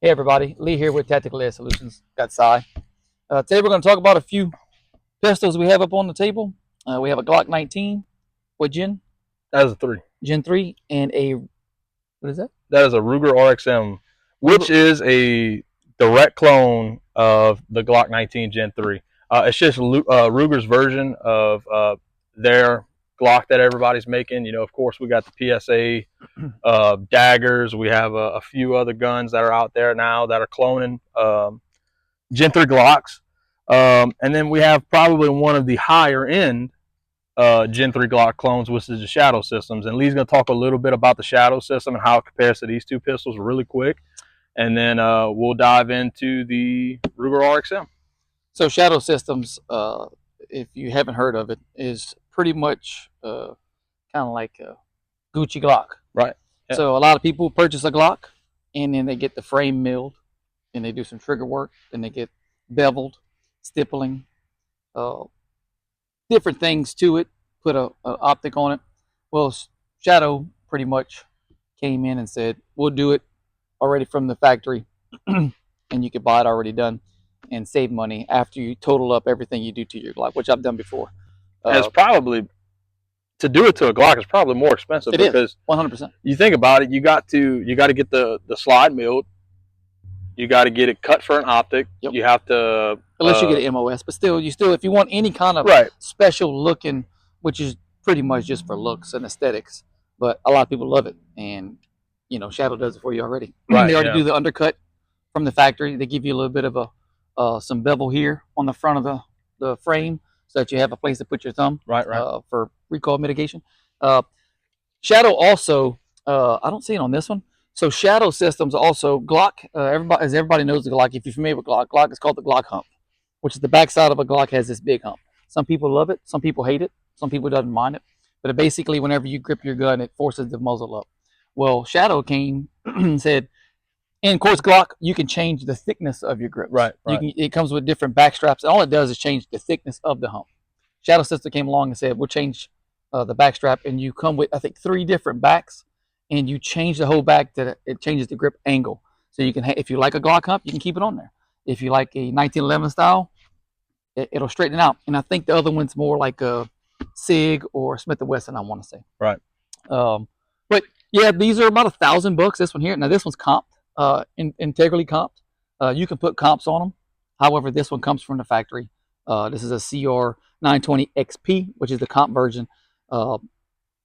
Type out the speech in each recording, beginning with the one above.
Hey everybody, Lee here with Tactical Air Solutions. Got Cy. Today we're going to talk about a few pistols we have up on the table. We have a Glock 19. What gen? That is a 3. Gen 3 and a what is that? That is a Ruger RXM, which is a direct clone of the Glock 19 Gen 3. It's just Ruger's version of their Glock that everybody's making. You know, of course, we got the PSA daggers. We have a few other guns that are out there now that are cloning Gen 3 Glocks. And then we have probably one of the higher end Gen 3 Glock clones, which is the Shadow systems. And Lee's going to talk a little bit about the Shadow system and how it compares to these two pistols really quick. And then we'll dive into the Ruger RXM. So Shadow Systems, if you haven't heard of it, is pretty much kind of like a Gucci Glock. Right. Yeah. So a lot of people purchase a Glock and then they get the frame milled and they do some trigger work and they get beveled, stippling, different things to it, put a optic on it. Well, Shadow pretty much came in and said, we'll do it already from the factory and you can buy it already done and save money after you total up everything you do to your Glock, which I've done before. It's probably, to do it to a Glock is probably more expensive because 100%. You think about it, you got to get the slide milled. You got to get it cut for an optic. Yep. You have to, unless you get an MOS, but still, if you want any kind of special looking, which is pretty much just for looks and aesthetics, but a lot of people love it, and you know, Shadow does it for you already. Right, they already do the undercut from the factory. They give you a little bit of a some bevel here on the front of the frame, so that you have a place to put your thumb. Right. For recoil mitigation. Shadow also, I don't see it on this one. So Shadow Systems also, Glock, everybody knows the Glock. If you're familiar with Glock is called the Glock hump, which is the backside of a Glock has this big hump. Some people love it. Some people hate it. Some people doesn't mind it. But basically, whenever you grip your gun, it forces the muzzle up. Well, Shadow came and said, and of course, Glock, you can change the thickness of your grip. Right. It comes with different back straps. All it does is change the thickness of the hump. Shadow System came along and said, we'll change the back strap, and you come with, I think, 3 different backs. And you change the whole back that it changes the grip angle. So you can, if you like a Glock hump, you can keep it on there. If you like a 1911 style, it'll straighten it out. And I think the other one's more like a SIG or Smith & Wesson, I want to say. Right. But yeah, these are about $1,000. This one here. Now this one's comped, integrally comped. You can put comps on them. However, this one comes from the factory. This is a CR 920 XP, which is the comp version.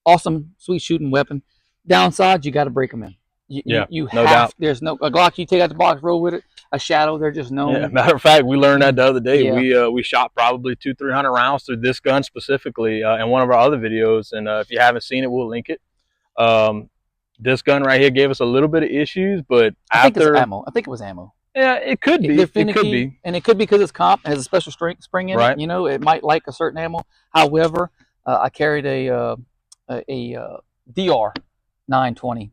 Awesome, sweet shooting weapon. Downside, you got to break them in. You no doubt. There's no a Glock. You take out the box, roll with it. A Shadow, they're just known. Yeah, matter of fact, we learned that the other day. Yeah. We shot probably 200-300 rounds through this gun specifically in one of our other videos. And if you haven't seen it, we'll link it. This gun right here gave us a little bit of issues, but I think it's ammo. I think it was ammo. Yeah, it could be. It could be, and it could be because it's comp. It has a special spring in it. You know, it might like a certain ammo. However, I carried a DR 920,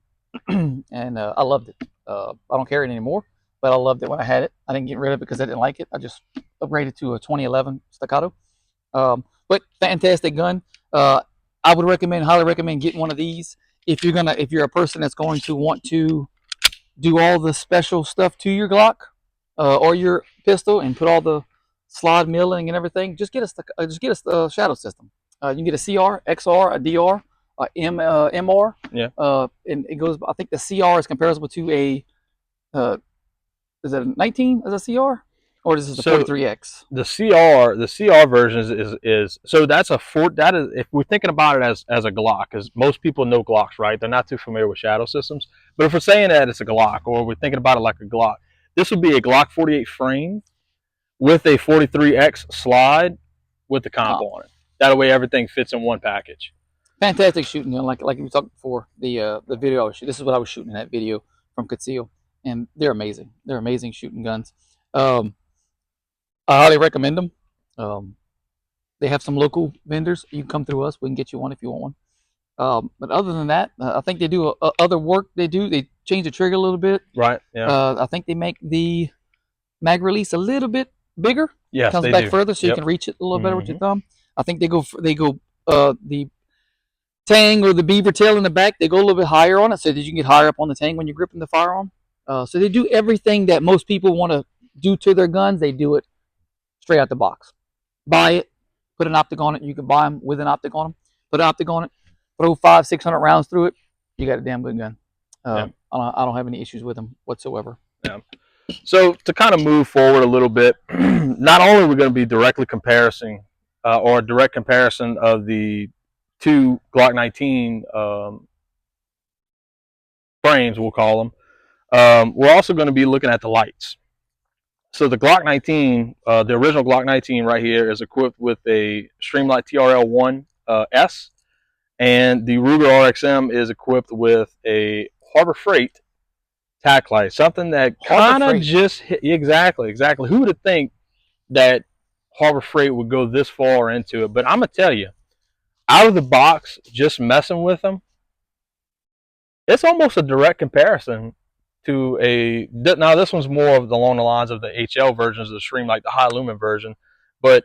and I loved it. I don't carry it anymore, but I loved it when I had it. I didn't get rid of it because I didn't like it. I just upgraded to a 2011 Staccato. But fantastic gun. I would highly recommend getting one of these if you're a person that's going to want to do all the special stuff to your Glock or your pistol and put all the slide milling and everything. Just get a Shadow System. You can get a CR, XR, a DR. MR, and it goes. I think the CR is comparable to a. Is it a 19 as a CR, or is this the 43X? The CR version is so that's that is, if we're thinking about it as a Glock, because most people know Glocks, right? They're not too familiar with Shadow Systems, but if we're saying that it's a Glock, or we're thinking about it like a Glock, this would be a Glock 48 frame with a 43X slide with the comp on it. That way, everything fits in one package. Fantastic shooting, like we talked before. The video I was shooting, this is what I was shooting in that video from Conceal, and they're amazing. They're amazing shooting guns. I highly recommend them. They have some local vendors. You can come through us. We can get you one if you want one. But other than that, I think they do other work. They change the trigger a little bit. Right. Yeah. I think they make the mag release a little bit bigger. Yes, it comes back further, so you can reach it a little better with your thumb. I think they go the tang or the beaver tail in the back, they go a little bit higher on it so that you can get higher up on the tang when you're gripping the firearm. So they do everything that most people want to do to their guns. They do it straight out the box. Buy it, put an optic on it. You can buy them with an optic on them. Put an optic on it, throw 500-600 rounds through it. You got a damn good gun. Yeah. I don't have any issues with them whatsoever. Yeah. So to kind of move forward a little bit, not only are we going to be directly comparing or a direct comparison of the two Glock 19 frames, we'll call them, we're also going to be looking at the lights. So the Glock 19, the original Glock 19 right here is equipped with a Streamlight TRL-1 S, and the Ruger RXM is equipped with a Harbor Freight tack light, something that kind of just hit, exactly. Who would have think that Harbor Freight would go this far into it? But I'm gonna tell you, out of the box, just messing with them, it's almost a direct comparison to a. Now this one's more of along the lines of the HL versions of the Stream, like the high lumen version, but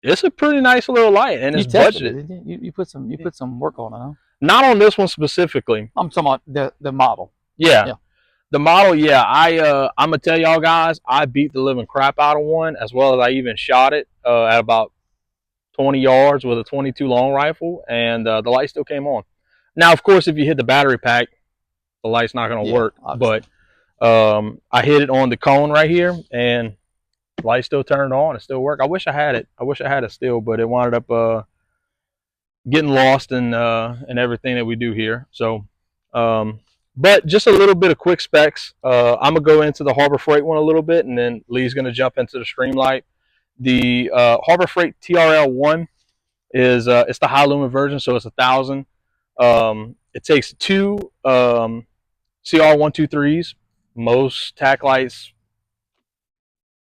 it's a pretty nice little light, and it's budgeted. You put some work on it, huh? Not on this one specifically. I'm talking about the model. Yeah. The model, yeah. I'm gonna tell y'all guys, I beat the living crap out of one, as well as I even shot it at about 20 yards with a 22 long rifle, and the light still came on. Now, of course, if you hit the battery pack, the light's not gonna work. Obviously. But I hit it on the cone right here, and the light still turned on. It still worked. I wish I had it. I wish I had it still, but it wound up getting lost in everything that we do here. So. But just a little bit of quick specs. I'm going to go into the Harbor Freight one a little bit, and then Lee's going to jump into the Streamlight. The Harbor Freight TRL-1 is it's the high lumen version, so it's 1,000. It takes two CR123s. Most tack lights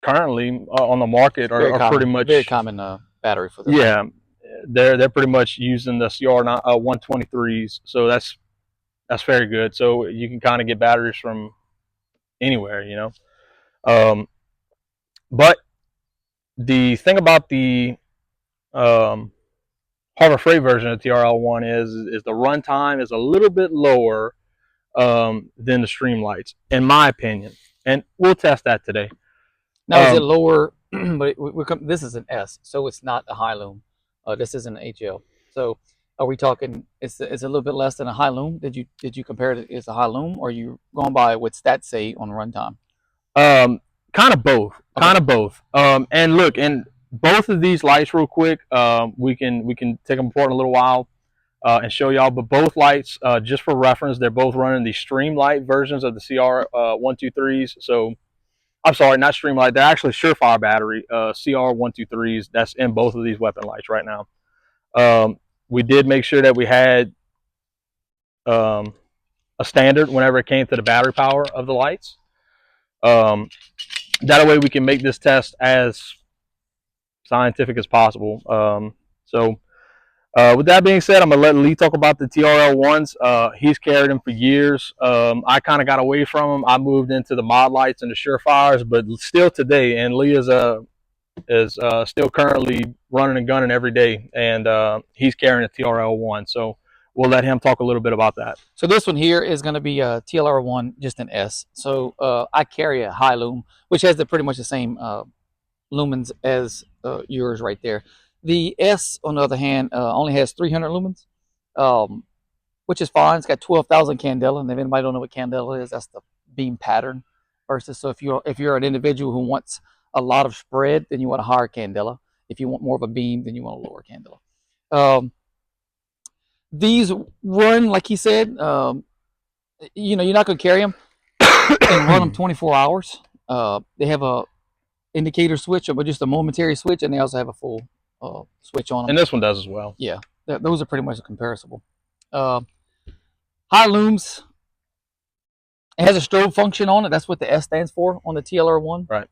currently on the market are pretty much very common battery for this. Yeah, they're pretty much using the CR123s, so that's very good. So you can kind of get batteries from anywhere, you know. But the thing about the Harbor Freight version of TRL-1 is the runtime is a little bit lower than the Streamlights, in my opinion. And we'll test that today. Now, is it lower? But this is an S, so it's not a high loom. This is an HL. So are we talking? It's a little bit less than a high loom. Did you compare it as a high loom, or are you going by what stats say on runtime? Kind of both. Okay. Kind of both. And look, and both of these lights, real quick, we can take them apart in a little while and show y'all. But both lights, just for reference, they're both running the Streamlight versions of the CR123s. So I'm sorry, not Streamlight. They're actually Surefire battery CR123s. That's in both of these weapon lights right now. We did make sure that we had a standard whenever it came to the battery power of the lights. That way we can make this test as scientific as possible. With that being said, I'm going to let Lee talk about the TRL-1s. He's carried them for years. I kind of got away from them. I moved into the mod lights and the Surefires, but still today, and Lee is still currently running and gunning every day, and he's carrying a TRL-1. So we'll let him talk a little bit about that. So this one here is going to be a TRL-1, just an S. So I carry a high loom, which has pretty much the same lumens as yours right there. The S, on the other hand, only has 300 lumens, which is fine. It's got 12,000 candela, and if anybody don't know what candela is, that's the beam pattern versus. So if you're an individual who wants a lot of spread, then you want a higher candela. If you want more of a beam, then you want a lower candela. These run, like he said, you're not going to carry them and run them 24 hours. They have a indicator switch, but just a momentary switch, and they also have a full switch on them. And this one does as well. Yeah, those are pretty much comparable. High looms. It has a strobe function on it. That's what the S stands for on the TLR-1. Right.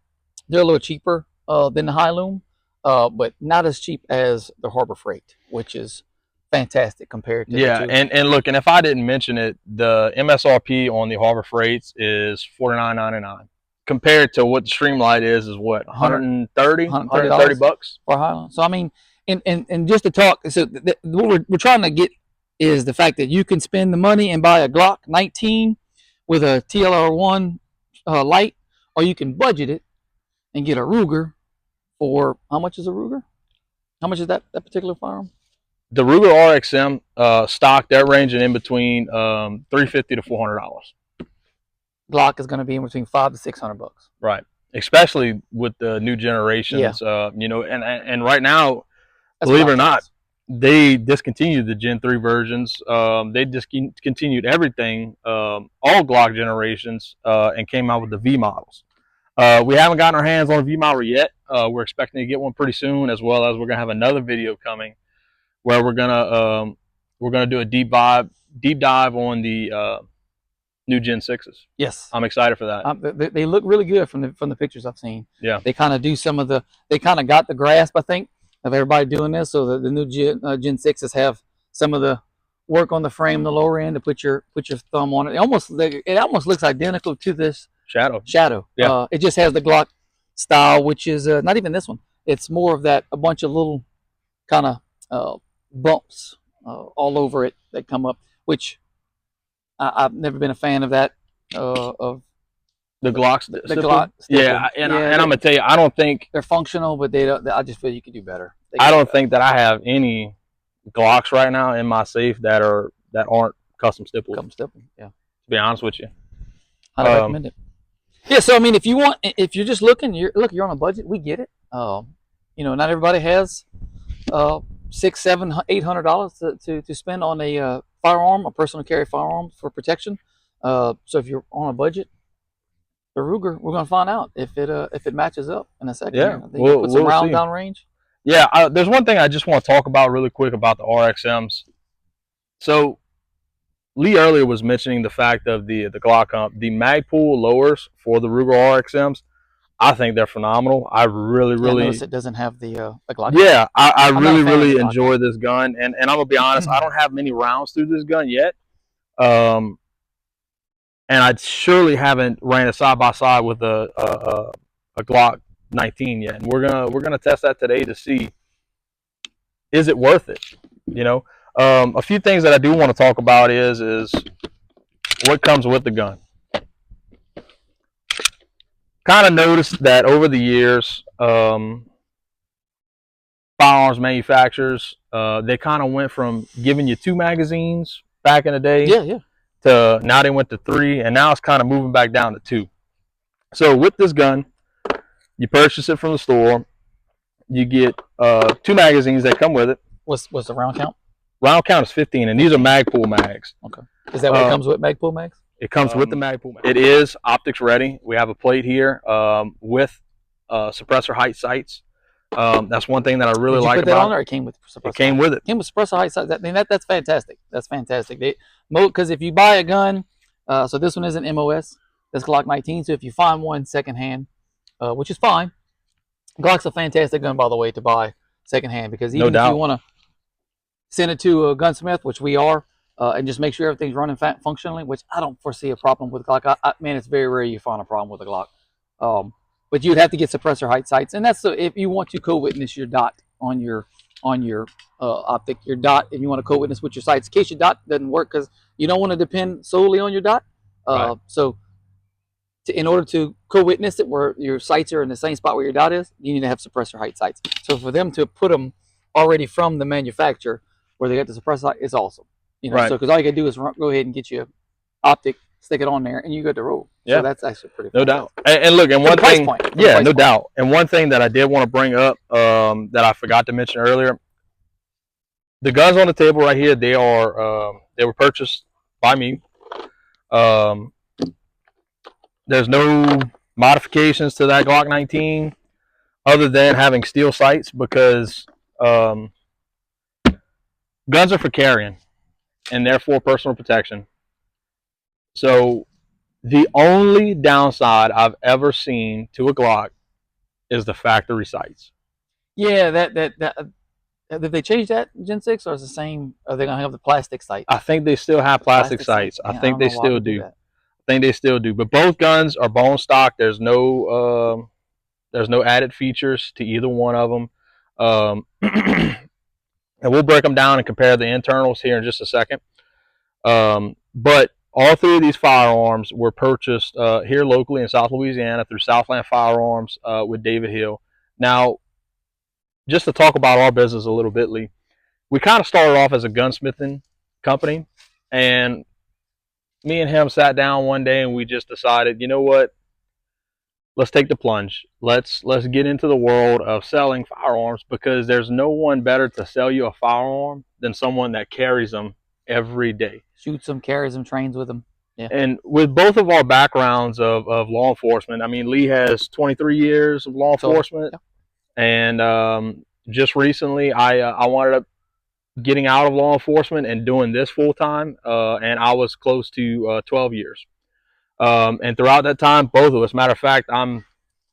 They're a little cheaper than the high loom, but not as cheap as the Harbor Freight, which is fantastic compared to the two. and look, and if I didn't mention it, the MSRP on the Harbor Freights is $49.99 compared to what the Streamlight is what, $130 bucks for high loom. So I mean, and just to talk, so what we're trying to get is the fact that you can spend the money and buy a Glock 19 with a TLR1 light, or you can budget it and get a Ruger for, how much is a Ruger? How much is that particular firearm? The Ruger RXM stock, they're ranging in between $350 to $400. Glock is going to be in between $500 to $600. Right, especially with the new generations. Yeah. You know, and right now, That's believe it or Glock not, price. they discontinued the Gen 3 versions. They discontinued everything, all Glock generations, and came out with the V models. We haven't gotten our hands on a V model yet. We're expecting to get one pretty soon, as well as we're gonna have another video coming where we're gonna do a deep dive on the new Gen 6s. Yes. I'm excited for that. They look really good from the pictures I've seen. Yeah. They kind of do some of they kind of got the grasp, I think, of everybody doing this. So the new Gen 6s have some of the work on the frame, the lower end, to put your thumb on it. It almost looks identical to this Shadow. Yeah. It just has the Glock style, which is not even this one. It's more of that, a bunch of little kind of bumps all over it that come up, which I've never been a fan of that. Of the Glocks, the Glock. Yeah, and I'm gonna tell you, I don't think they're functional, but they don't. I just feel you could do better. I don't think that I have any Glocks right now in my safe that aren't custom stippled. Yeah. To be honest with you, I'd recommend it. Yeah, so I mean, if you're just looking, you're on a budget. We get it. You know, not everybody has $600, $700, $800 to spend on a firearm, a personal carry firearm for protection. So if you're on a budget, the Ruger, we're gonna find out if it matches up in a second. Yeah, put some round down range. Yeah, there's one thing I just want to talk about really quick about the RXMs. So Lee earlier was mentioning the fact of the Glock the Magpul lowers for the Ruger RXMs. I think they're phenomenal. I really notice it doesn't have the Glock. Yeah, I really enjoy this gun, and I'm gonna be honest, I don't have many rounds through this gun yet. And I surely haven't ran it side by side with a Glock 19 yet. And we're gonna test that today to see, is it worth it? You know, a few things that I do want to talk about is what comes with the gun. Kind of noticed that over the years, firearms manufacturers, they kind of went from giving you 2 magazines back in the day. Yeah. To now they went to 3, and now it's kind of moving back down to 2. So with this gun, you purchase it from the store. You get 2 magazines that come with it. What's the round count? Round count is 15, and these are Magpul mags. Okay. Is that what it comes with, Magpul mags? It comes with the Magpul mag. It is optics ready. We have a plate here with suppressor height sights. That's one thing that I really like about it. Did you put that on, or it came with suppressor? It came with it. It came with suppressor height sights. That's fantastic. That's fantastic. Because if you buy a gun, so this one isn't MOS. That's Glock 19. So if you find one secondhand, which is fine, Glock's a fantastic gun, by the way, to buy secondhand, because even if you want to send it to a gunsmith, which we are, and just make sure everything's running functionally, which I don't foresee a problem with Glock. Man, it's very rare you find a problem with a Glock. But you'd have to get suppressor height sights, and that's if you want to co-witness your dot on your optic, your dot, and you want to co-witness with your sights. In case your dot doesn't work, because you don't want to depend solely on your dot. Right. So in order to co-witness it, where your sights are in the same spot where your dot is, you need to have suppressor height sights. So for them to put them already from the manufacturer, where they got the suppressor height, is awesome. You know, right. So because all you gotta do is go ahead and get you optic, stick it on there, and you go to roll. Yeah, so that's actually pretty. No doubt. And look, and one thing, yeah, no doubt. And one thing that I did want to bring up that I forgot to mention earlier, the guns on the table right here, they were purchased by me. There's no modifications to that Glock 19 other than having steel sights, because guns are for carrying and therefore personal protection. So the only downside I've ever seen to a Glock is the factory sights. Yeah, did they change that Gen 6, or is it the same? Are they gonna have the plastic sight? I think they still have plastic sights. I think they still do. I think they still do. But both guns are bone stock. There's no added features to either one of them. And we'll break them down and compare the internals here in just a second. But All three of these firearms were purchased here locally in South Louisiana through Southland Firearms with David Hill. Now, just to talk about our business a little bit, Lee, we kind of started off as a gunsmithing company, and me and him sat down one day and we just decided, you know what? Let's take the plunge. Let's get into the world of selling firearms, because there's no one better to sell you a firearm than someone that carries them every day. Shoots them, carries them, trains with them. Yeah. And with both of our backgrounds of law enforcement, I mean, Lee has 23 years of law enforcement, yeah. And just recently I wanted up getting out of law enforcement and doing this full time, and I was close to 12 years. And throughout that time, both of us, matter of fact, I'm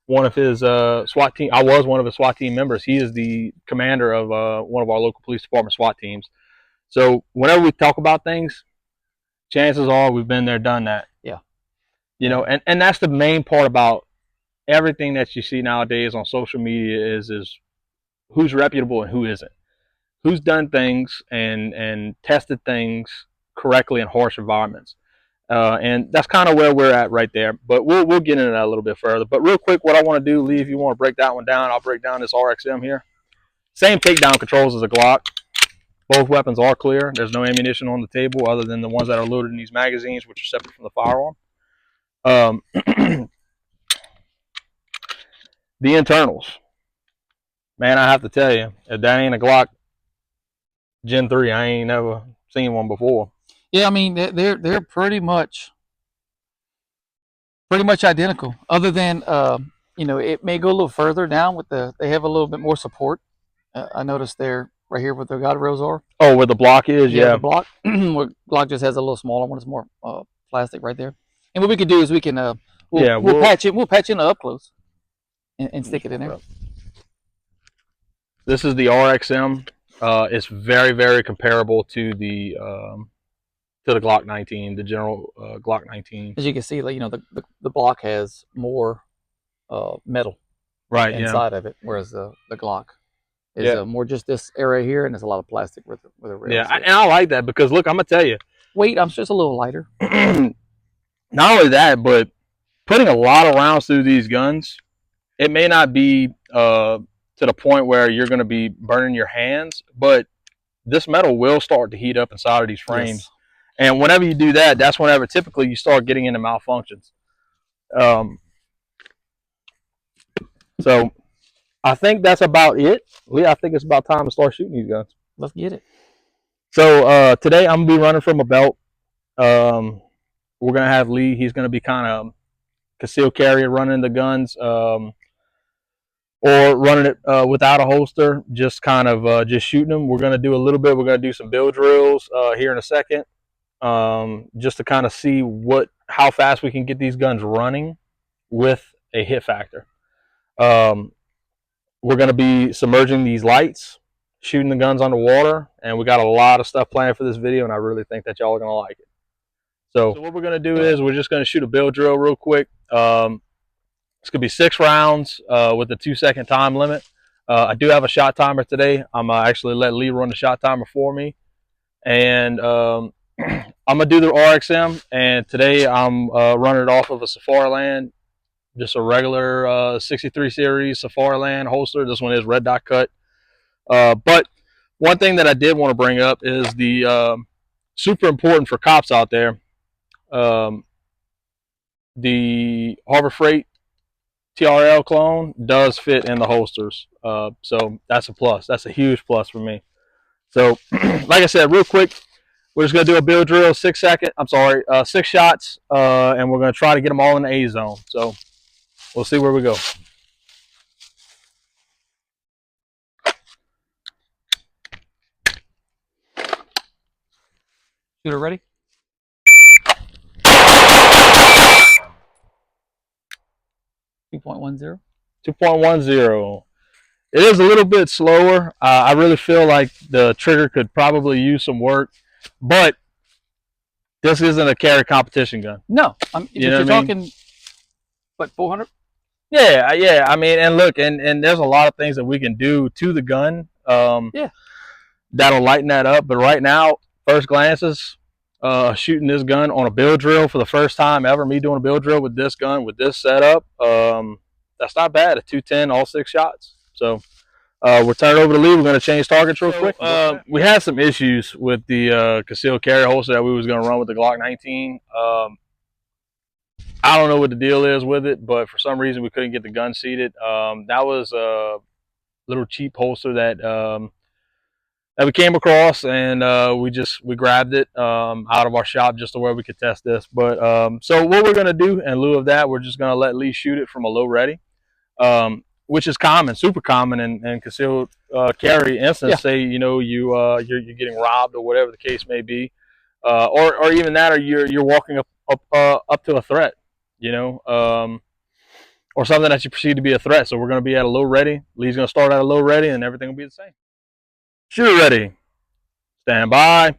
one of his SWAT team. I was one of his SWAT team members. He is the commander of one of our local police department SWAT teams. So whenever we talk about things, chances are we've been there, done that. Yeah. You know, and that's the main part about everything that you see nowadays on social media is who's reputable and who isn't. Who's done things and tested things correctly in harsh environments. And that's kind of where we're at right there. But we'll get into that a little bit further. But real quick, what I want to do, Lee, if you want to break that one down, I'll break down this RXM here. Same takedown controls as a Glock. Both weapons are clear. There's no ammunition on the table other than the ones that are loaded in these magazines, which are separate from the firearm. The internals. Man, I have to tell you, if that ain't a Glock Gen 3, I ain't never seen one before. Yeah, I mean, they're pretty much identical. Other than you know, it may go a little further down with they have a little bit more support. I noticed they're right here where the guide rails are. Oh, where the block is, yeah. The block. Glock just has a little smaller one. It's more plastic right there. And what we can do is we can we'll patch it. We'll patch in up close and stick it in there. This is the RXM. It's very, very comparable to the Glock 19, the general Glock 19. As you can see, like, you know, the block has more metal inside of it, whereas the Glock is more just this area here, and there's a lot of plastic with the rails. Yeah, and I like that because, look, I'm gonna tell you, weight, I'm just a little lighter. Not only that, but putting a lot of rounds through these guns, it may not be to the point where you're going to be burning your hands, but this metal will start to heat up inside of these frames. Yes. And whenever you do that, that's whenever typically you start getting into malfunctions. So I think that's about it. Lee, I think it's about time to start shooting these guns. Let's get it. So today I'm going to be running from a belt. We're going to have Lee. He's going to be kind of concealed carry running the guns, or running it without a holster, just kind of just shooting them. We're going to do a little bit. We're going to do some bill drills here in a second, just to kind of see how fast we can get these guns running with a hit factor. We're going to be submerging these lights, shooting the guns underwater, and we got a lot of stuff planned for this video, and I really think that y'all are going to like it. So what we're going to do is we're just going to shoot a bill drill real quick. It's going to be 6 rounds with a 2-second time limit. I do have a shot timer today. I'm actually let Lee run the shot timer for me. And I'm going to do the RXM. And today I'm running it off of a Safariland, just a regular 63 series Safariland holster. This one is red dot cut. But one thing that I did want to bring up is the super important for cops out there. The Harbor Freight TRL clone does fit in the holsters, so that's a plus. That's a huge plus for me. So like I said, real quick, we're just going to do a bill drill, 6 shots, and we're going to try to get them all in the A zone. So we'll see where we go. Shooter ready? 2.10. 2.10. It is a little bit slower. I really feel like the trigger could probably use some work, but this isn't a carry competition gun. No, if you're talking, what, 400? Yeah, yeah. I mean, and look, and there's a lot of things that we can do to the gun. That'll lighten that up. But right now, first glances, shooting this gun on a bill drill for the first time ever. Me doing a bill drill with this gun, with this setup. That's not bad. A 210, all 6 shots. So we'll turn it over to Lee. We're going to change targets real quick. We had some issues with the concealed carry holster that we was going to run with the Glock 19. I don't know what the deal is with it, but for some reason we couldn't get the gun seated. That was a little cheap holster that that we came across, and we grabbed it out of our shop just to where we could test this. But so what we're gonna do in lieu of that, we're just gonna let Lee shoot it from a low ready, which is common, super common in concealed carry instance. Yeah. Say you're getting robbed or whatever the case may be, or even that, or you're walking up to a threat, or something that you perceive to be a threat. So we're gonna be at a low ready. Lee's gonna start at a low ready, and everything will be the same. Shooter ready. Stand by.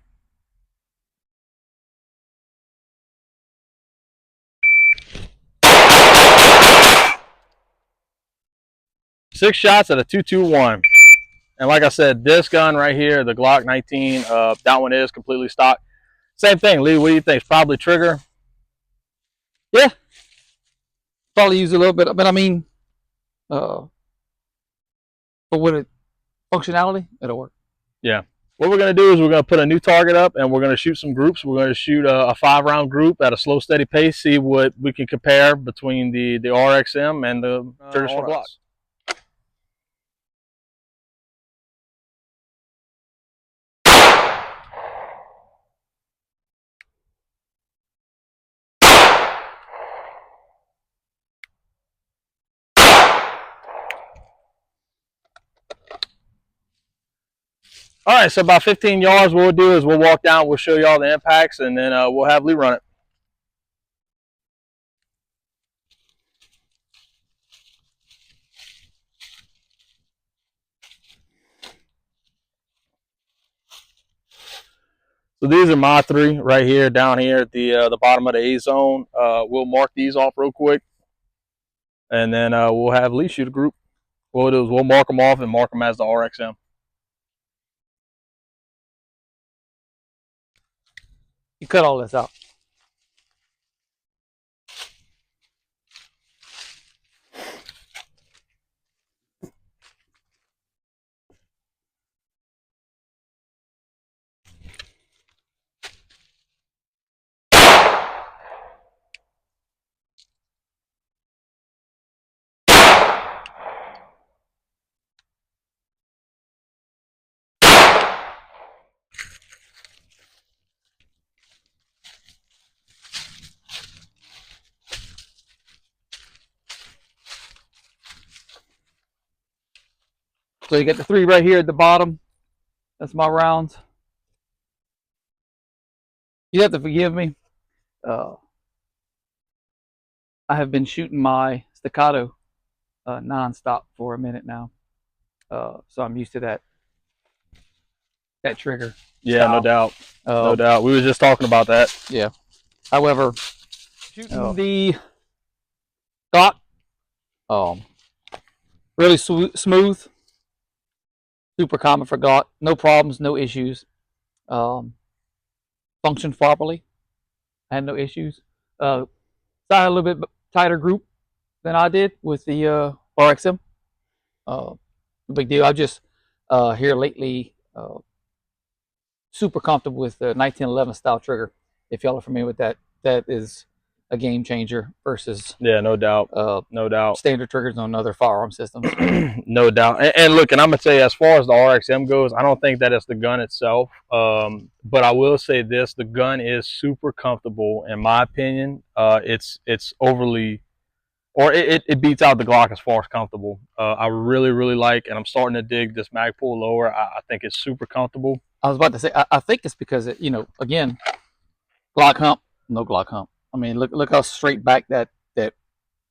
Six shots at a 221. And like I said, this gun right here, the Glock 19, that one is completely stock. Same thing, Lee, what do you think? Probably trigger? Yeah. Probably use a little bit, but I mean, but with it functionality, it'll work. Yeah. What we're going to do is we're going to put a new target up, and we're going to shoot some groups. We're going to shoot a 5-round group at a slow, steady pace, see what we can compare between the RXM and the traditional Glock. All right, so about 15 yards, what we'll do is we'll walk down, we'll show you all the impacts, and then we'll have Lee run it. So these are my 3 right here, down here at the bottom of the A zone. We'll mark these off real quick, and then we'll have Lee shoot a group. What we'll do is we'll mark them off and mark them as the RXM. You cut all this out. So you got the 3 right here at the bottom. That's my rounds. You have to forgive me. I have been shooting my staccato non-stop for a minute now. So I'm used to that trigger. Yeah, style. No doubt. No doubt. We were just talking about that. Yeah. However, shooting the Glock, really smooth. Super common for Glock. No problems, no issues. Functioned properly. I had no issues. So I had a little bit tighter group than I did with the RXM. No big deal. I just here lately super comfortable with the 1911 style trigger. If y'all are familiar with that, that is a game changer versus no doubt, no doubt, standard triggers on other firearm systems. No doubt. And look, and I'm gonna tell you, as far as the RXM goes, I don't think that it's the gun itself, but I will say this: the gun is super comfortable, in my opinion. It's overly, or it beats out the Glock as far as comfortable. I really like, and I'm starting to dig this mag pull lower. I think it's super comfortable. I was about to say, I think it's because it, again, Glock hump, no Glock hump. I mean, look how straight back that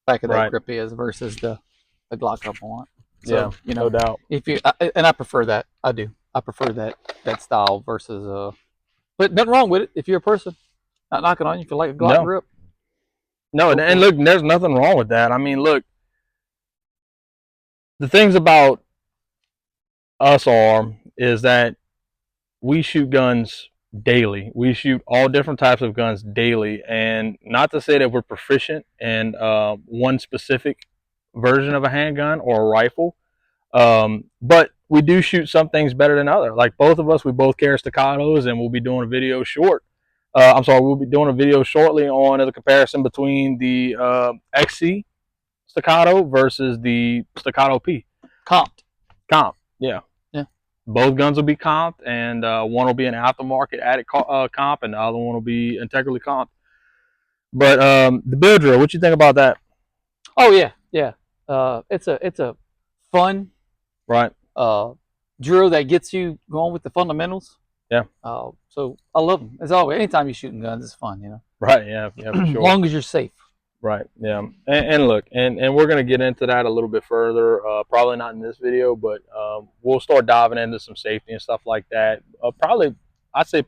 back of that grip is versus the Glock hump on it. So, yeah, no doubt. If you and I prefer that, I do. I prefer that style versus but nothing wrong with it if you're a person. Not knocking on you if you like a Glock grip. No, and look, there's nothing wrong with that. I mean, look, the things about us is that we shoot guns daily. We shoot all different types of guns daily, and not to say that we're proficient in one specific version of a handgun or a rifle, but we do shoot some things better than other. Like both of us, we both carry staccatos, and we'll be doing a video we'll be doing a video shortly on the comparison between the XC staccato versus the staccato P. Comp, yeah. Both guns will be comped, and one will be an aftermarket added comp, and the other one will be integrally comped. But the bill drill, what you think about that? Oh yeah, yeah. It's a fun drill that gets you going with the fundamentals. Yeah. So I love them. As always, anytime you're shooting guns, it's fun, you know. Right. Yeah. Yeah. For sure. As long as you're safe. Right. Yeah. And look, and we're gonna get into that a little bit further. Probably not in this video, but we'll start diving into some safety and stuff like that. I'd say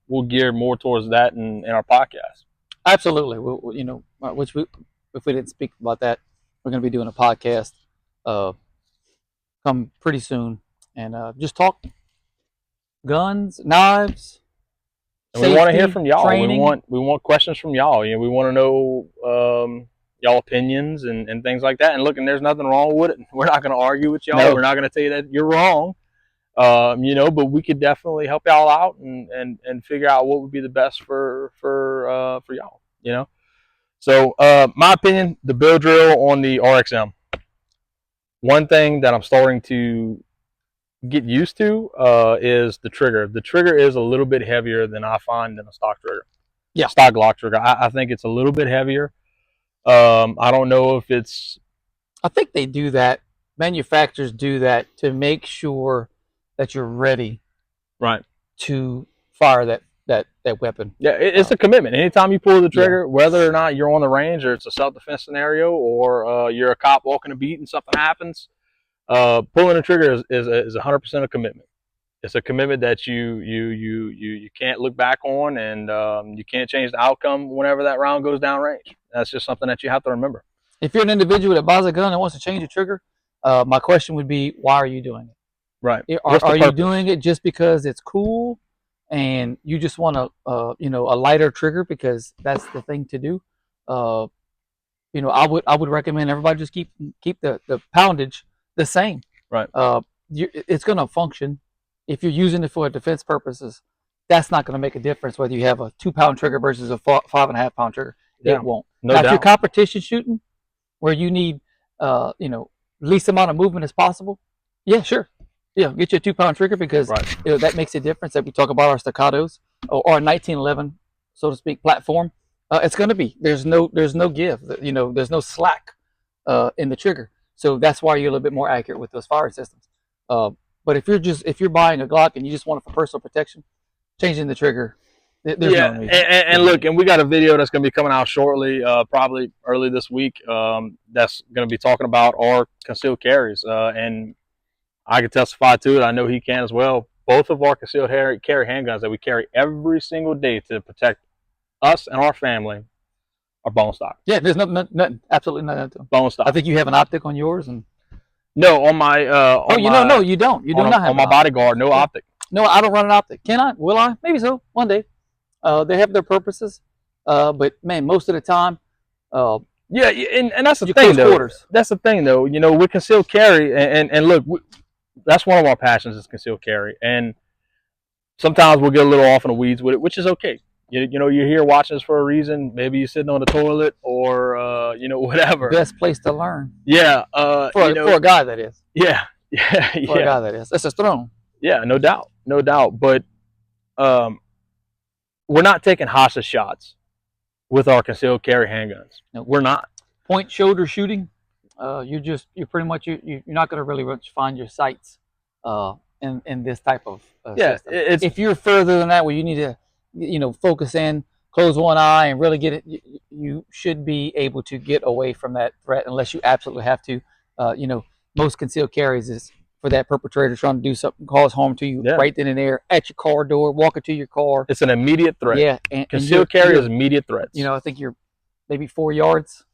we'll gear more towards that in our podcast. Absolutely. You know, if we didn't speak about that, we're going to be doing a podcast come pretty soon, and just talk guns, knives. And we want to hear from y'all. We want questions from y'all. You know, we want to know y'all opinions and things like that. And look, and there's nothing wrong with it. We're not going to argue with y'all. No. We're not going to tell you that you're wrong. You know, but we could definitely help y'all out and figure out what would be the best for y'all. You know. So my opinion, the bill drill on the RXM. One thing that I'm starting to get used to is the trigger. The trigger is a little bit heavier than I find in a stock trigger. Yeah. Stock Glock trigger. I think it's a little bit heavier. I don't know if it's... I think they do that. Manufacturers do that to make sure that you're ready to fire that weapon. Yeah, it's a commitment. Anytime you pull the trigger, whether or not you're on the range or it's a self-defense scenario or you're a cop walking a beat and something happens, pulling the trigger is 100% a commitment. It's a commitment that you can't look back on, and you can't change the outcome whenever that round goes down range. That's just something that you have to remember. If you're an individual that buys a gun and wants to change the trigger, my question would be, why are you doing it? Right. Are you doing it just because it's cool and you just want a lighter trigger because that's the thing to do? You know, I would recommend everybody just keep the poundage the same. Right. It's going to function. If you're using it for defense purposes, that's not going to make a difference whether you have a 2-pound trigger versus a 5.5 pound trigger. Yeah. It won't. No now, doubt. if you're competition shooting, where you need least amount of movement as possible, yeah, sure. Yeah, get you a 2-pound trigger because that makes a difference. If we talk about our staccatos or a 1911, so to speak, platform, it's going to be there's no give. You know, there's no slack in the trigger. So that's why you're a little bit more accurate with those firing systems. But if you're buying a Glock and you just want it for personal protection, changing the trigger, there's no need. And look, and we got a video that's going to be coming out shortly, probably early this week. That's going to be talking about our concealed carries, and I can testify to it. I know he can as well. Both of our concealed carry handguns that we carry every single day to protect us and our family are bone stock. Yeah, there's nothing, absolutely nothing to them. Bone stock. I think you have an optic on yours, and no, on my. No, you don't. You do not have on my bodyguard. No optic. No, I don't run an optic. Can I? Will I? Maybe so. One day. They have their purposes, but man, most of the time, yeah, and that's the thing though. That's the thing though. You know, we concealed carry, and look, that's one of our passions is concealed carry, and sometimes we'll get a little off in the weeds with it, which is okay. You know, you're here watching us for a reason. Maybe you're sitting on the toilet or whatever. Best place to learn. Yeah, for a guy that is. Yeah. For a guy that is. That's a throne. Yeah, no doubt. But we're not taking hostage shots with our concealed carry handguns. No, we're not. Point shoulder shooting. You're pretty much you're not going to really find your sights in this type of system. If you're further than that, where you need to focus in, close one eye, and really get it, you should be able to get away from that threat unless you absolutely have to. Most concealed carries is for that perpetrator trying to do something, cause harm to you right then and there at your car door, walking to your car. It's an immediate threat. Yeah, concealed carry is immediate threats. I think you're maybe 4 yards,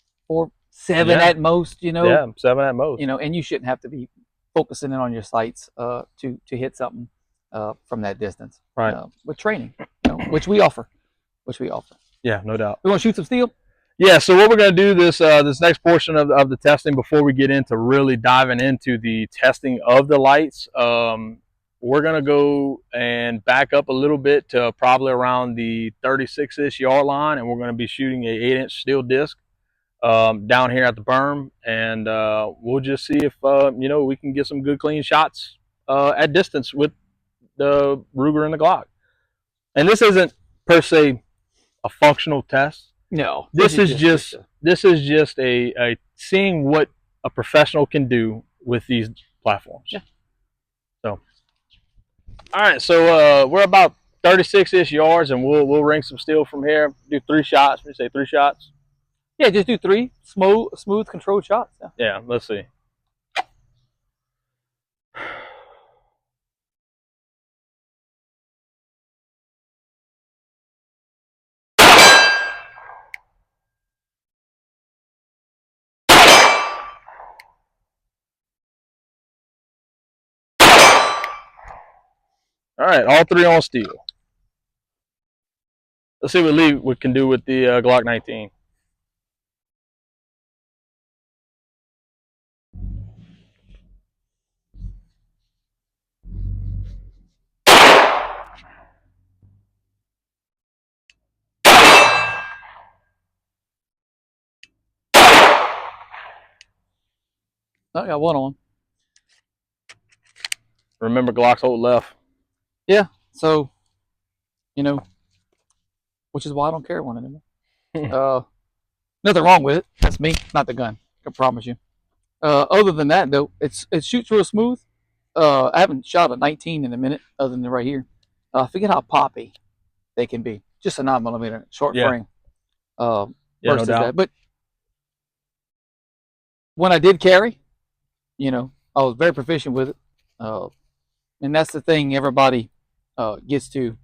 7 at most. Yeah, 7 at most. And you shouldn't have to be focusing in on your sights to hit something. from that distance. Right. With training, which we offer. Yeah, no doubt. We want to shoot some steel. Yeah. So what we're going to do this next portion of the testing before we get into really diving into the testing of the lights. We're going to go and back up a little bit to probably around the 36-ish yard line, and we're going to be shooting a 8-inch steel disc down here at the berm, and we'll just see if we can get some good clean shots at distance with the Ruger and the Glock. And this isn't per se a functional test. No, this is just a seeing what a professional can do with these platforms. Yeah. So, all right. So we're about 36-ish yards, and we'll ring some steel from here. Do 3 shots. We say 3 shots. Yeah, just do 3 smooth, controlled shots. Yeah. Let's see. All right, all 3 on steel. Let's see what Lee can do with the Glock 19. I got one on. Remember, Glocks hold left. Yeah, so, which is why I don't carry one anymore. Nothing wrong with it. That's me, not the gun. I promise you. Other than that, though, it shoots real smooth. I haven't shot a 19 in a minute, other than right here. I forget how poppy they can be. Just a 9mm short frame. Yeah, versus no doubt. that. But when I did carry, I was very proficient with it. And that's the thing everybody gets to,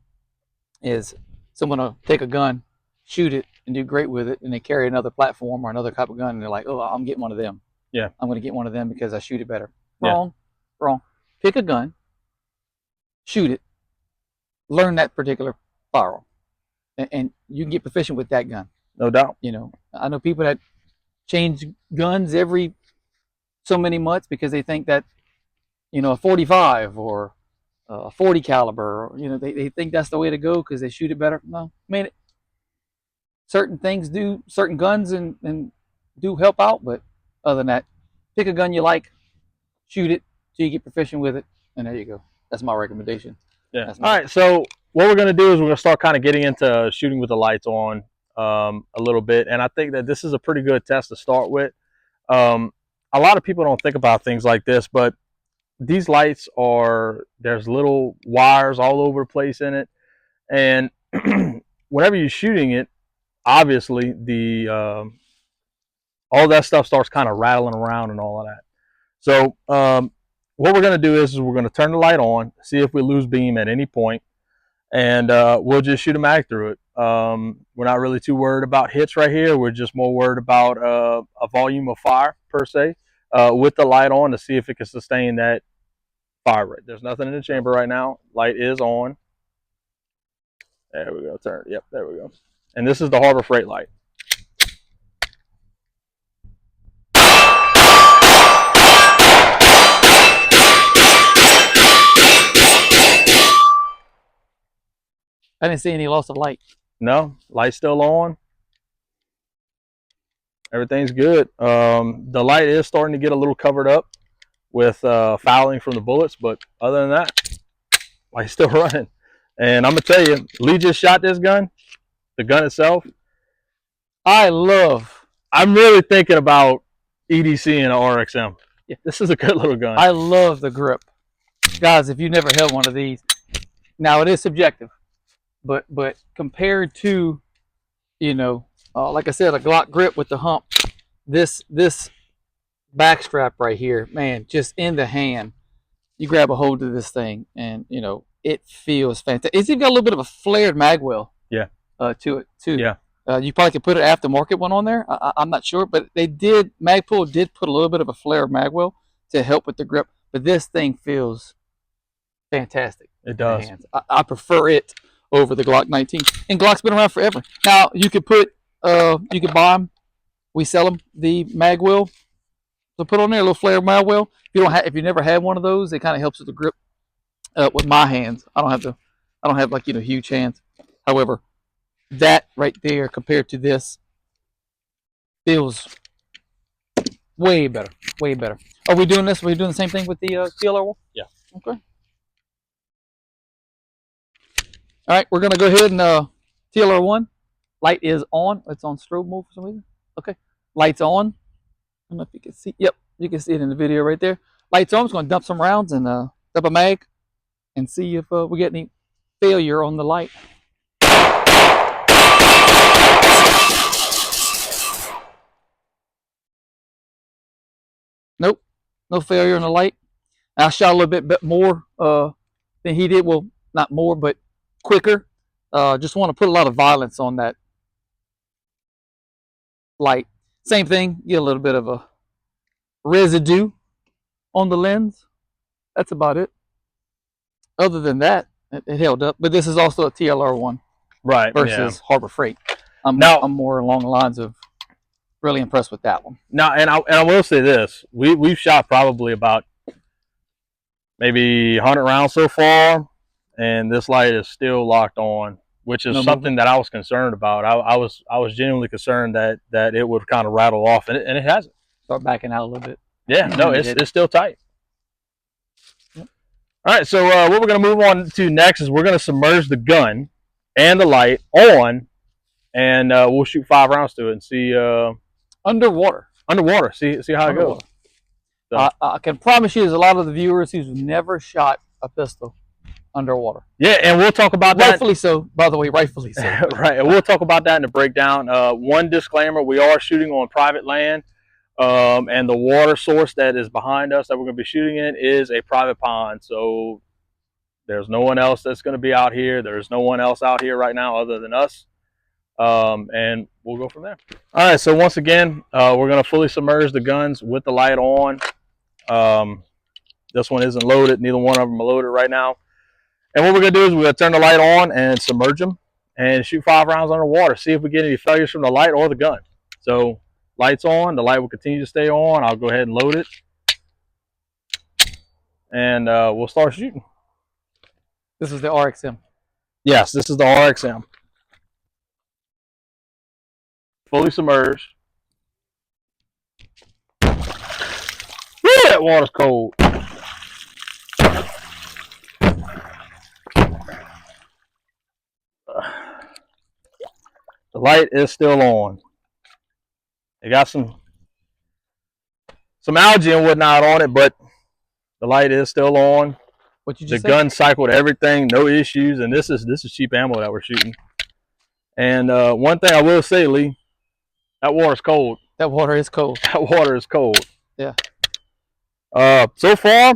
is someone will take a gun, shoot it, and do great with it, and they carry another platform or another type of gun, and they're like, oh, I'm getting one of them. Yeah. I'm going to get one of them because I shoot it better. Yeah. Wrong. Pick a gun, shoot it, learn that particular firearm, and you can get proficient with that gun. No doubt. I know people that change guns every so many months because they think that, a 45 or a 40 caliber, they think that's the way to go because they shoot it better. No, I mean, certain things do, certain guns and do help out, but other than that, pick a gun you like, shoot it till you get proficient with it, and there you go. That's my recommendation. Yeah. All right, so what we're going to do is we're going to start kind of getting into shooting with the lights on a little bit, and I think that this is a pretty good test to start with. A lot of people don't think about things like this, but these lights there's little wires all over the place in it, and whenever you're shooting it, obviously all that stuff starts kind of rattling around and all of that. So what we're going to do is we're going to turn the light on, see if we lose beam at any point, and we'll just shoot a mag through it. We're not really too worried about hits right here. We're just more worried about a volume of fire per se with the light on to see if it can sustain that fire rate. There's nothing in the chamber right now. Light is on. There we go. Turn. Yep, there we go. And this is the Harbor Freight light. I didn't see any loss of light. No, light's still on. Everything's good. The light is starting to get a little covered up with fouling from the bullets, but other than that, light's still running. And I'm gonna tell you, Lee just shot this gun, the gun itself. I'm really thinking about EDC and an RXM. Yeah. This is a good little gun. I love the grip. Guys, if you've never held one of these, now it is subjective, but compared to, like I said, a Glock grip with the hump, this back strap right here, man, just in the hand, you grab a hold of this thing and, it feels fantastic. It's even got a little bit of a flared mag well to it, too. Yeah. You probably could put an aftermarket one on there. I'm not sure, but Magpul did put a little bit of a flare mag well to help with the grip. But this thing feels fantastic. It does. I prefer it over the Glock 19. And Glock's been around forever. Now you could you could buy them. We sell them the mag wheel. So put on there a little flare mag wheel. If you never had one of those, it kind of helps with the grip. With my hands, I don't have like huge hands. However, that right there compared to this feels way better. Way better. Are we doing this? Are we doing the same thing with the TLR one? Yeah. Okay. All right, we're gonna go ahead and TLR one. Light is on. It's on strobe mode for some reason. Okay. Lights on. I don't know if you can see. Yep, you can see it in the video right there. Lights on. I'm just gonna dump some rounds and dump a mag and see if we get any failure on the light. Nope, no failure on the light. I shot a little bit more than he did. Well, not more, but quicker. Just want to put a lot of violence on that light. Same thing, get a little bit of a residue on the lens. That's about it. Other than that, it held up. But this is also a TLR one, right? Versus Harbor Freight. I'm more along the lines of really impressed with that one. Now, and I will say this: we've shot probably about maybe 100 rounds so far, and this light is still locked on, which is something that I was concerned about. I was genuinely concerned that it would kind of rattle off, and it hasn't. Start backing out a little bit. Yeah, no, it's still tight. Yep. All right, so what we're going to move on to next is we're going to submerge the gun and the light on, and we'll shoot 5 rounds to it and see underwater. See how it goes. So. I can promise you, there's a lot of the viewers who've never shot a pistol underwater. Yeah, and we'll talk about that. Rightfully so, by the way, rightfully so. Right, and we'll talk about that in the breakdown. One disclaimer: we are shooting on private land, and the water source that is behind us that we're going to be shooting in is a private pond. So there's no one else that's going to be out here. There's no one else out here right now other than us. And we'll go from there. All right, so once again, we're going to fully submerge the guns with the light on. This one isn't loaded. Neither one of them are loaded right now. And what we're going to do is we're going to turn the light on and submerge them and shoot 5 rounds underwater. See if we get any failures from the light or the gun. So light's on. The light will continue to stay on. I'll go ahead and load it. And we'll start shooting. This is the RXM. Yes, this is the RXM. Fully submerged. That water's cold. The light is still on. It got some algae and whatnot on it, but the light is still on. What you just The gun cycled everything, no issues, and this is cheap ammo that we're shooting. And one thing I will say, Lee, that water's cold. That water is cold. That water is cold. Yeah. So far,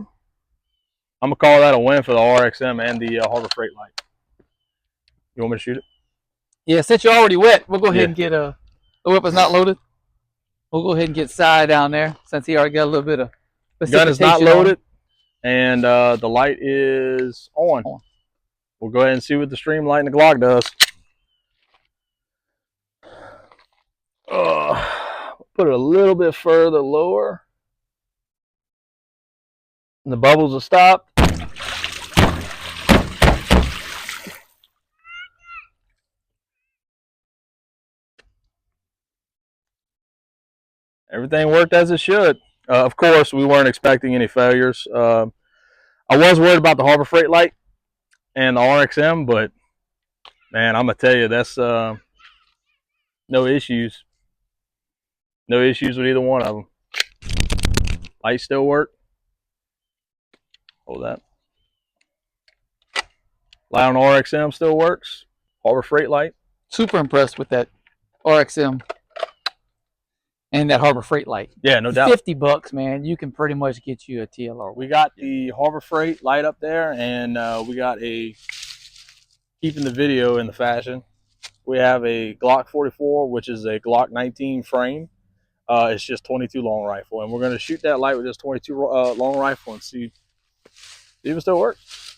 I'm gonna call that a win for the RXM and the Harbor Freight light. You want me to shoot it? Yeah, since you're already wet, we'll go ahead and get the weapon's not loaded. We'll go ahead and get Cy down there since he already got a little bit of. The gun is not loaded, and the light is on. We'll go ahead and see what the stream light and the Glock does. Put it a little bit further lower. And the bubbles will stop. Everything worked as it should. Of course, we weren't expecting any failures. I was worried about the Harbor Freight light and the RXM, but man, I'm gonna tell you, that's no issues. No issues with either one of them. Light still work. Hold that. Light on RXM still works. Harbor Freight light. Super impressed with that RXM and that Harbor Freight light. Yeah, no doubt. $50, man. You can pretty much get you a TLR. We got the Harbor Freight light up there, and we got a, keeping the video in the fashion, we have a Glock 44, which is a Glock 19 frame. It's just 22 long rifle, and we're going to shoot that light with this 22 long rifle and see if it still works.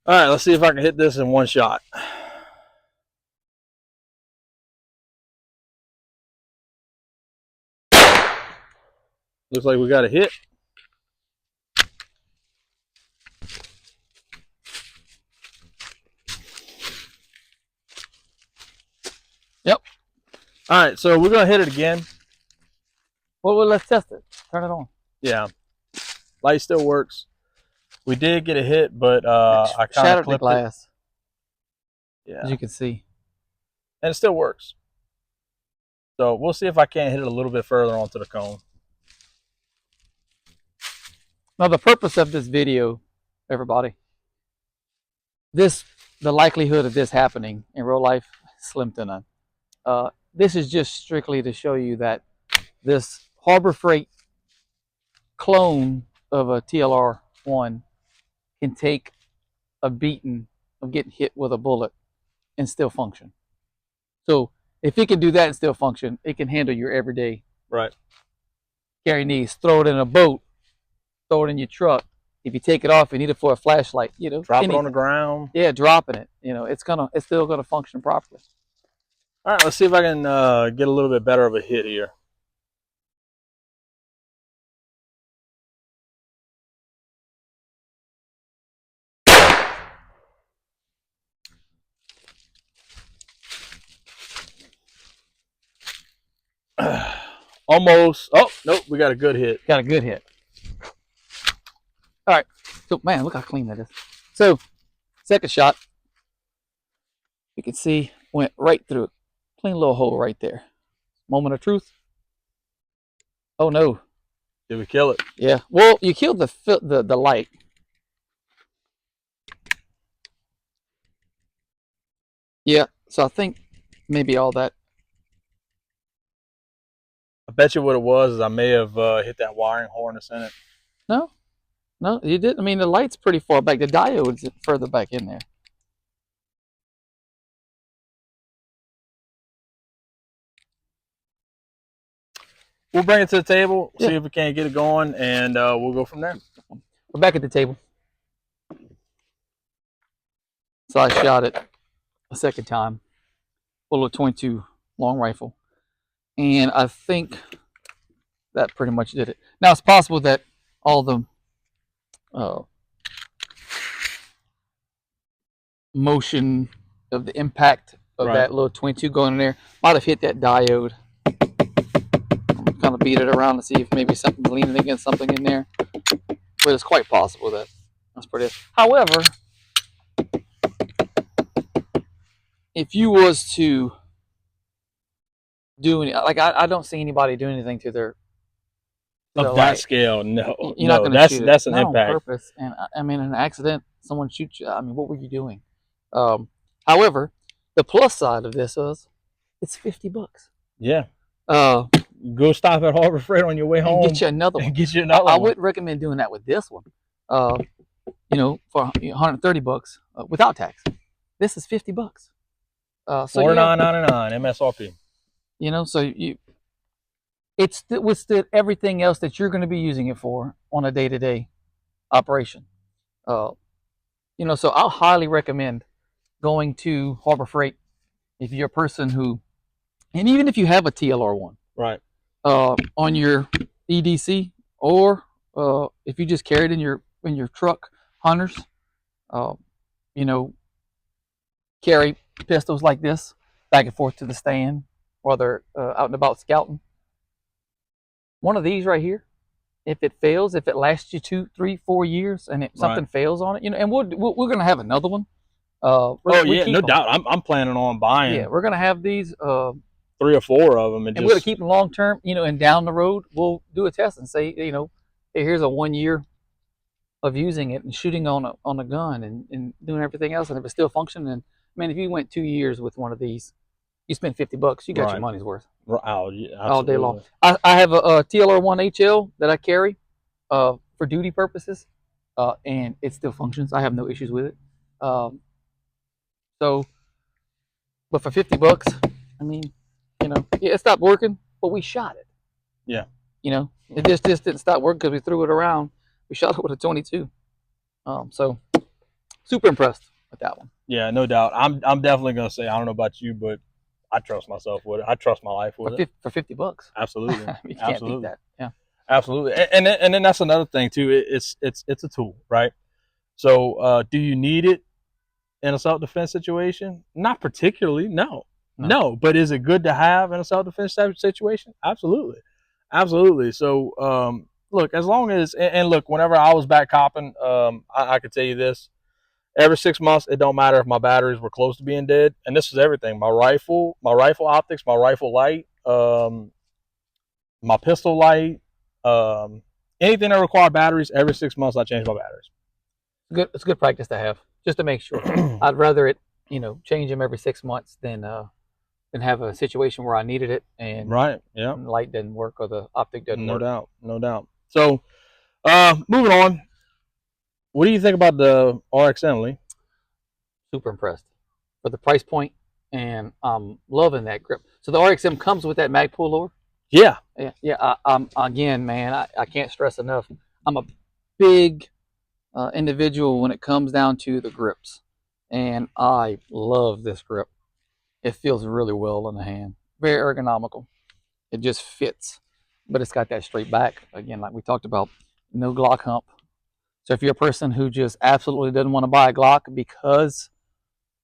All right, let's see if I can hit this in one shot. Looks like we got a hit. Yep. All right, so we're gonna hit it again. Well, let's test it. Turn it on. Yeah, light still works. We did get a hit, but I kind of shattered the clipped glass. it. Yeah, As you can see. and it still works. So we'll see if I can't hit it a little bit further onto the cone. Now, the purpose of this video, everybody, the likelihood of this happening in real life, slim to none. This is just strictly to show you that this Harbor Freight clone of a TLR-1 can take a beating of getting hit with a bullet and still function. So if it can do that and still function, it can handle your everyday carry needs. Throw it in a boat, throw it in your truck. If you take it off, you need it for a flashlight. You know, drop it on the ground. Yeah, dropping it. You know, it's still gonna function properly. All right, let's see if I can get a little bit better of a hit here. Almost. Oh, nope, we got a good hit. Got a good hit. All right. So, man, look how clean that is. So, second shot, you can see went right through it. Clean little hole right there. Moment of truth. Oh, no. Did we kill it? Yeah. Well, you killed the light. Yeah. So, I think maybe all that. I bet you what it was is I may have hit that wiring harness in it. No. No, you didn't. I mean, the light's pretty far back. The diode's further back in there. We'll bring it to the table, see if we can't get it going, and we'll go from there. We're back at the table. So I shot it a second time. Bullet 22 long rifle. And I think that pretty much did it. Now, it's possible that all the motion of the impact of that little 22 going in there might have hit that diode. I'm kind of beat it around to see if maybe something's leaning against something in there. But it's quite possible that that's pretty. However, if you was to do any, like I don't see anybody doing anything to their of that scale, no. You're not going to shoot that's it. an Not impact. on purpose. And I mean, an accident, someone shoots you. I mean, what were you doing? However, the plus side of this is it's $50. Yeah. Go stop at Harbor Freight on your way home. And get you another one. And get you another one. I wouldn't recommend doing that with this one. You know, for $130 without tax. This is $50. So $49.99 MSRP. You know, so it's withstood everything else that you're going to be using it for on a day-to-day operation. You know, so I'll highly recommend going to Harbor Freight if you're a person who, and even if you have a TLR-1, right, on your EDC, or if you just carry it in your truck, hunters, you know, carry pistols like this back and forth to the stand while they're out and about scouting. One of these right here, if it fails, if it lasts you 2, 3, 4 years, and something fails on it, you know, and we're gonna have another one. No doubt. I'm planning on buying. Yeah, we're gonna have these 3 or 4 of them, and we're gonna keep them long term. You know, and down the road we'll do a test and say, you know, hey, here's a 1 year of using it and shooting on a gun and doing everything else, and if it's still functioning. I mean, if you went 2 years with one of these, you spent $50, you got your money's worth. Oh, yeah, all day long. I have a TLR-1 HL that I carry for duty purposes, and it still functions. I have no issues with it. So, but for $50, I mean, you know, yeah, it stopped working, but we shot it. Yeah. You know, it just didn't stop working because we threw it around. We shot it with a 22. So super impressed with that one. Yeah, no doubt. I'm definitely gonna say, I don't know about you, but I trust myself with it. I trust my life with it. For $50. Absolutely. You can't Absolutely. beat that. Yeah. Absolutely. And then that's another thing too. It's a tool, right? So do you need it in a self-defense situation? Not particularly, no. No, but is it good to have in a self-defense situation? Absolutely. Absolutely. So look, as long as and look, whenever I was back copping, I could tell you this. Every 6 months, it don't matter if my batteries were close to being dead. And this is everything. My rifle optics, my rifle light, my pistol light, anything that required batteries, every 6 months I change my batteries. Good. It's good practice to have, just to make sure. I'd rather it, change them every 6 months than have a situation where I needed it and right, yeah, the light didn't work or the optic doesn't work. No doubt. So, moving on. What do you think about the RXM, Lee? Super impressed for the price point, and I'm loving that grip. So the RXM comes with that mag pull lower. Yeah. I'm again, man. I can't stress enough. I'm a big individual when it comes down to the grips, and I love this grip. It feels really well in the hand. Very ergonomical. It just fits, but it's got that straight back again, like we talked about. No Glock hump. So if you're a person who just absolutely doesn't want to buy a Glock because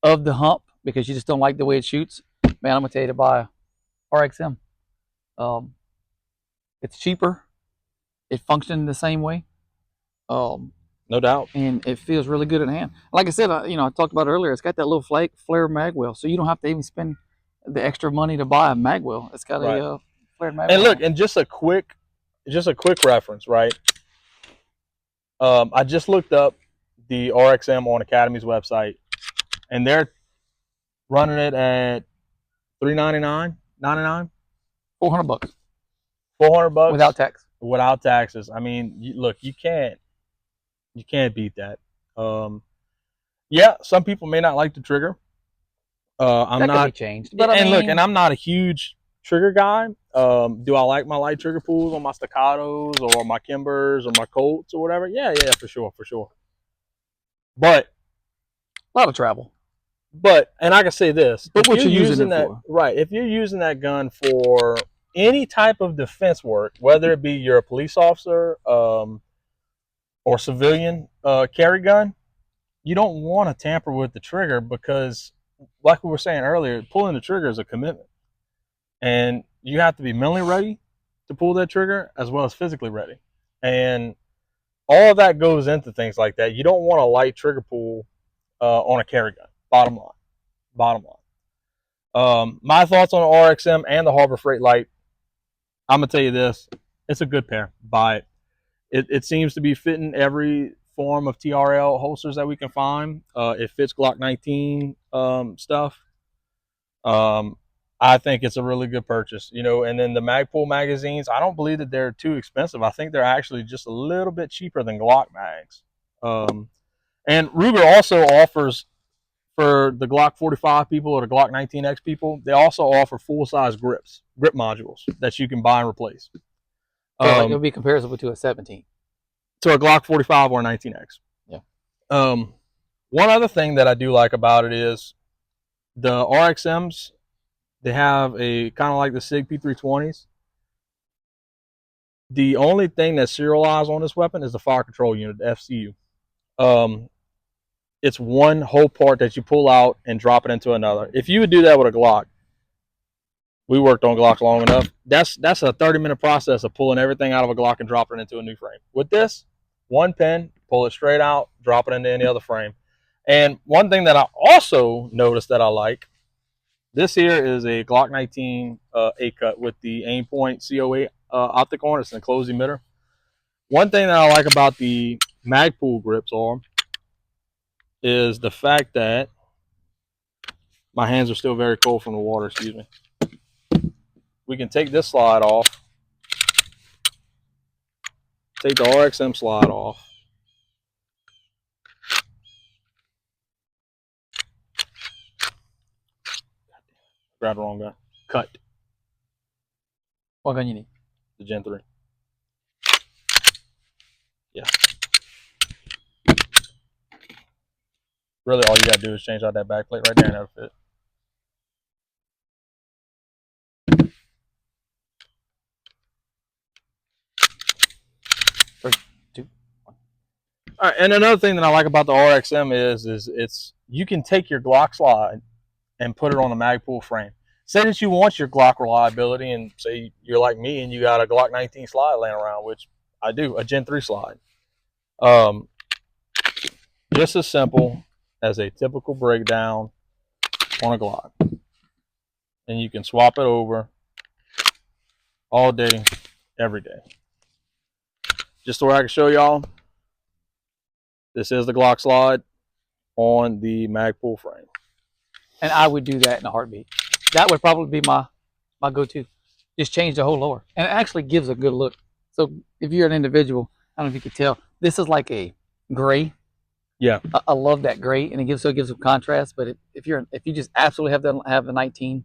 of the hump, because you just don't like the way it shoots, man, I'm gonna tell you to buy RXM. It's cheaper. It functions the same way. No doubt. And it feels really good in hand. Like I said, I talked about it earlier. It's got that little flare mag wheel, so you don't have to even spend the extra money to buy a mag wheel. It's got a flared mag wheel. And look, and just a quick reference, right? I just looked up the RXM on Academy's website, and they're running it at $399, $99, $400, $400 without tax. Without taxes. I mean, look, you can't beat that. Yeah, some people may not like the trigger. That can be changed, but look, and I'm not a huge trigger guy. Do I like my light trigger pulls on my staccatos or my Kimbers or my Colts or whatever? Yeah, for sure. But a lot of travel. And I can say this: but what you're using that for, right? If you're using that gun for any type of defense work, whether it be you're a police officer or civilian carry gun, you don't want to tamper with the trigger because, like we were saying earlier, pulling the trigger is a commitment. And you have to be mentally ready to pull that trigger as well as physically ready. And all of that goes into things like that. You don't want a light trigger pull on a carry gun. Bottom line. My thoughts on the RXM and the Harbor Freight Light, I'm going to tell you this. It's a good pair. Buy it. It seems to be fitting every form of TRL holsters that we can find. It fits Glock 19 stuff. I think it's a really good purchase, and then the Magpul magazines, I don't believe that they're too expensive. I think they're actually just a little bit cheaper than Glock mags. And Ruger also offers, for the Glock 45 people or the Glock 19X people, they also offer full-size grip modules that you can buy and replace. So it would be comparable to a 17. To a Glock 45 or a 19X. Yeah. One other thing that I do like about it is the RXMs, they have a kind of like the SIG P320s. The only thing that's serialized on this weapon is the fire control unit, the FCU. It's one whole part that you pull out and drop it into another. If you would do that with a Glock, we worked on Glocks long enough. That's a 30-minute process of pulling everything out of a Glock and dropping it into a new frame. With this, one pin, pull it straight out, drop it into any other frame. And one thing that I also noticed that I like, this here is a Glock 19 A-cut with the Aimpoint COA optic on it. It's an enclosed emitter. One thing that I like about the Magpul grips is the fact that my hands are still very cold from the water, excuse me. We can take this slide off, take the RXM slide off. Grab the wrong gun. Cut. What gun you need? The Gen 3. Yeah. Really, all you got to do is change out that back plate right there and it'll fit. All right, and another thing that I like about the RXM is it's you can take your Glock slide and put it on a Magpul frame. Say that you want your Glock reliability, and say you're like me and you got a Glock 19 slide laying around, which I do, a Gen 3 slide. Just as simple as a typical breakdown on a Glock. And you can swap it over all day, every day. Just so I can show y'all, this is the Glock slide on the Magpul frame. And I would do that in a heartbeat. That would probably be my go-to. Just change the whole lower. And it actually gives a good look. So if you're an individual, I don't know if you could tell, this is like a gray. Yeah. I love that gray, and it gives some contrast. But if you just absolutely have the 19,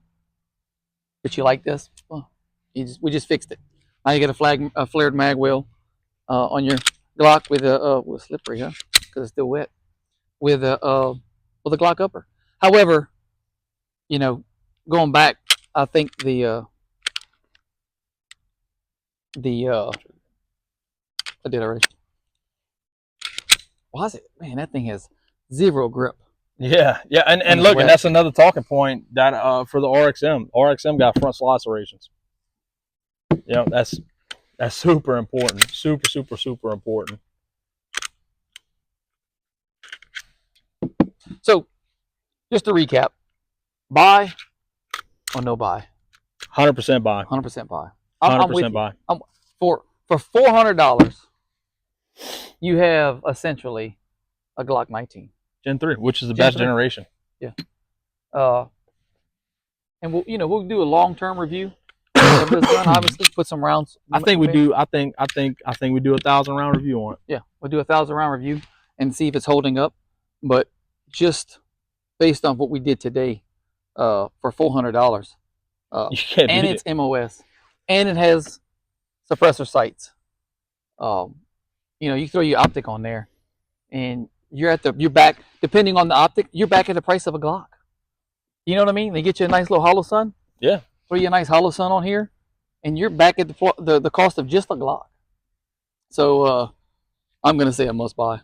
but you like this, well, we just fixed it. Now you got a flared mag wheel on your Glock with a slippery, huh? Because it's still wet. With a Glock upper. However, you know, going back, I think I did already. Why is it? Man, that thing has zero grip. Yeah, and look, and that's another talking point that for the RXM. RXM got front slide serrations. You know, that's super important. Super important. So, just to recap, buy or no buy? 100% buy. 100% buy. 100% buy. For $400, you have essentially a Glock 19. Gen 3, which is the best generation. Yeah. And we'll do a long-term review of this gun. Obviously, put some rounds. I think we do. I think we do a 1,000-round review on it. Yeah, we'll do a 1,000-round review and see if it's holding up. But just based on what we did today, for $400, and it's MOS, and it has suppressor sights. You throw your optic on there, and you're back, depending on the optic, you're back at the price of a Glock. You know what I mean? They get you a nice little hollow sun. Yeah. Throw you a nice hollow sun on here, and you're back at the cost of just a Glock. So I'm gonna say a must buy.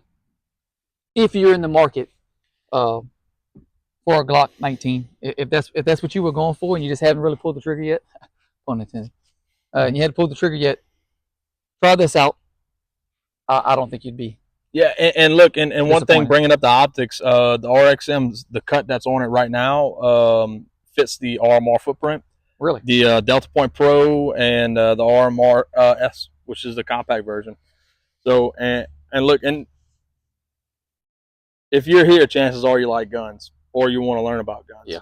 If you're in the market for a Glock 19, if that's what you were going for, and you just haven't really pulled the trigger yet, pun intended, and you hadn't pulled the trigger yet, try this out. I don't think you'd be. Yeah, and look, and one thing, bringing up the optics, the RXM, the cut that's on it right now, fits the RMR footprint. Really? The Delta Point Pro and the RMR S, which is the compact version. So, and look, and if you're here, chances are you like guns or you want to learn about guns. Yeah.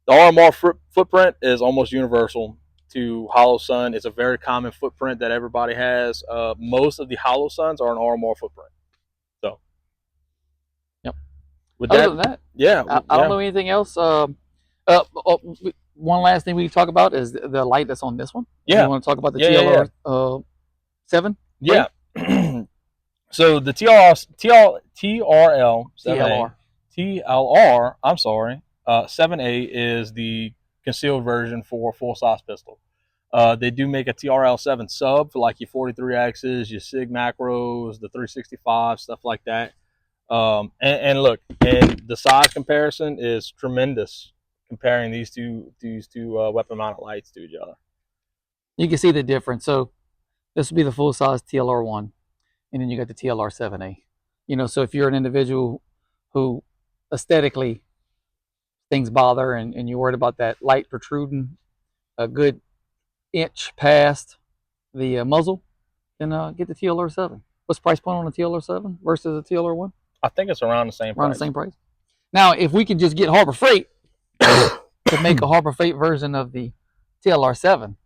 The RMR footprint is almost universal to hollow sun. It's a very common footprint that everybody has. Most of the hollow suns are an RMR footprint. So, yep. With Other than that, yeah, I don't know anything else. One last thing we can talk about is the light that's on this one. Yeah. You want to talk about the TLR 7? Yeah. So the TLR 7A is the concealed version for a full-size pistol. They do make a TRL 7 sub for like your 43Xs, your SIG macros, the 365, stuff like that. And look, and the size comparison is tremendous comparing these two weapon-mounted lights to each other. You can see the difference. So this would be the full-size TLR 1, and then you got the TLR 7A. So if you're an individual who aesthetically things bother and you're worried about that light protruding a good inch past the muzzle, then get the TLR 7. What's the price point on the TLR 7 versus the TLR 1? I think it's around the same price. Around the same price. Now, if we can just get Harbor Freight to make a Harbor Freight version of the TLR 7,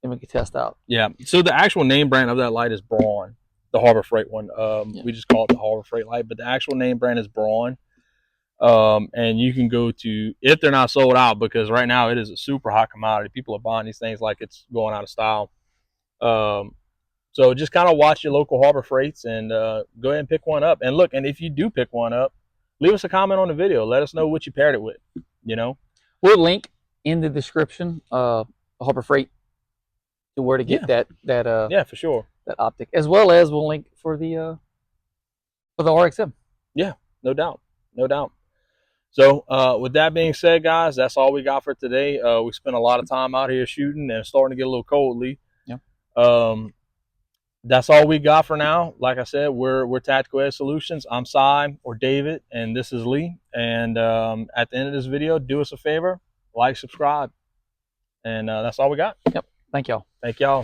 then we can test out. Yeah. So the actual name brand of that light is Braun, the Harbor Freight one. We just call it the Harbor Freight light, but the actual name brand is Braun. And you can go to, if they're not sold out, because right now it is a super hot commodity. People are buying these things like it's going out of style. So just kind of watch your local Harbor Freights and go ahead and pick one up. And look, and if you do pick one up, leave us a comment on the video. Let us know what you paired it with. You know, we'll link in the description Harbor Freight to where to get that yeah, for sure, that optic, as well as we'll link for the RXM. Yeah, no doubt, no doubt. So with that being said, guys, that's all we got for today. We spent a lot of time out here shooting, and it's starting to get a little cold, Lee. Yeah. That's all we got for now. Like I said, we're Tactical Edge Solutions. I'm Cy or David, and this is Lee. And at the end of this video, do us a favor, like, subscribe, and that's all we got. Yep. Thank y'all. Thank y'all.